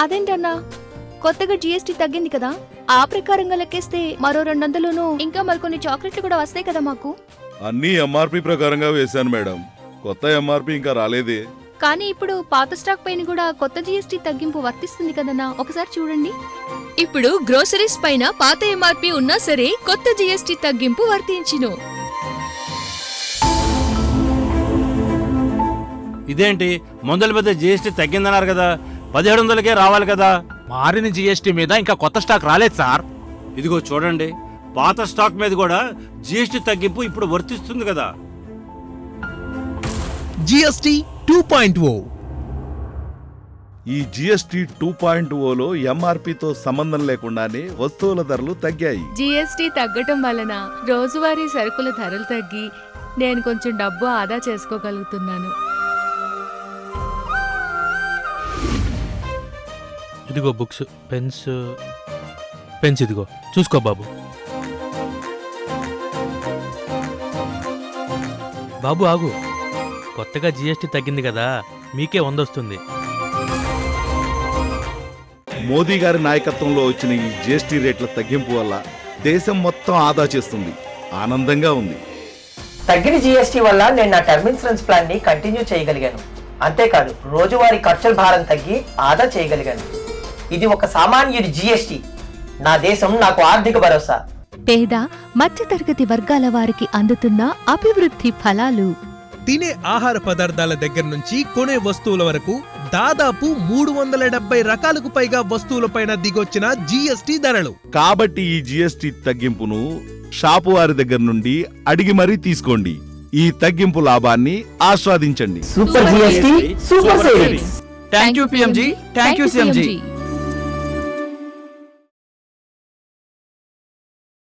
అదేంటన్నా, కొత్తగా జీఎస్టీ తగ్గింది కదా, ఆ ప్రకారంగా లెక్కేస్తే మరో 200 ఇంకా మరికొన్ని చాక్లెట్లు కూడా వస్తాయి కదా మాకు. అన్ని ఎంఆర్పి ప్రకారంగా వేశాను మేడం. కొత్త ఎంఆర్పి ఇంకా రాలేదే. కానీ ఇప్పుడు పాత స్టాక్ పైన కూడా కొత్త జీఎస్టీ తగ్గింపు వర్తిస్తుంది కదన్నా, ఒకసారి చూడండి. ఇప్పుడు గ్రోసరీస్ పైన పాత ఎంఆర్పి ఉన్నా సరే కొత్త జీఎస్టీ తగ్గింపు వర్తించును. ఇదేంటి, మందుల మీద జీఎస్టీ తగ్గిందన్నారు కదా, 1700కే రావాలి కదా. మారిన జీఎస్టీ మీద ఇంకా కొత్త స్టాక్ రాలేదు సార్. ఇదిగో చూడండి, పాత స్టాక్ మీద కూడా జీఎస్టీ తగ్గింపు ఇప్పుడు వర్తిస్తుంది కదా. జిఎస్టీ 2.0. ఈ జిఎస్టీ 2.0లో ఎంఆర్పితో సంబంధం లేకుండానే వస్తువుల ధరలు తగ్గాయి. జీఎస్టీ తగ్గటం వలన రోజువారీ సరుకుల ధరలు తగ్గి నేను కొంచెం డబ్బు ఆదా చేసుకోగలుగుతున్నాను. ఇదిగో బుక్స్, పెన్స్ ఇదిగో చూసుకో బాబు. బాబు ఆగు, కొత్తగా జీఎస్టీ తగ్గింది కదా, మీకే 100 వస్తుంది. మోదీ గారి నాయకత్వంలో వచ్చిన ఈ జిఎస్టీ రేట్ల తగ్గింపు వల్ల దేశం మొత్తం ఆదా చేస్తుంది. ఆనందంగా ఉంది. తగ్గిన జీఎస్టీ వల్ల నేను నా టర్మ్ ఇన్సూరెన్స్ ప్లాన్ ని కంటిన్యూ చేయగలిగాను. అంతేకాదు రోజువారీ ఖర్చుల భారం తగ్గి ఆదా చేయగలిగాను. ఇది ఒక సామాన్యుడి జీఎస్టీ. నా దేశం నాకు ఆర్థిక భరోసా. పేద మధ్యతరగతి వర్గాల వారికి అందుతున్న అభివృద్ధి ఫలాలు. తినే ఆహార పదార్థాల దగ్గర నుంచి కొనే వస్తువుల వరకు దాదాపు 370 రకాలకు పైగా వస్తువులపైన దిగొచ్చిన జీఎస్టీ ధరలు. కాబట్టి ఈ జిఎస్టీ తగ్గింపును షాపు వారి దగ్గర నుండి అడిగి మరీ తీసుకోండి. ఈ తగ్గింపు లాభాన్ని ఆస్వాదించండి. Super GST, super savings. Thank you పిఎంజీ, థ్యాంక్ యూ సిఎంజీ.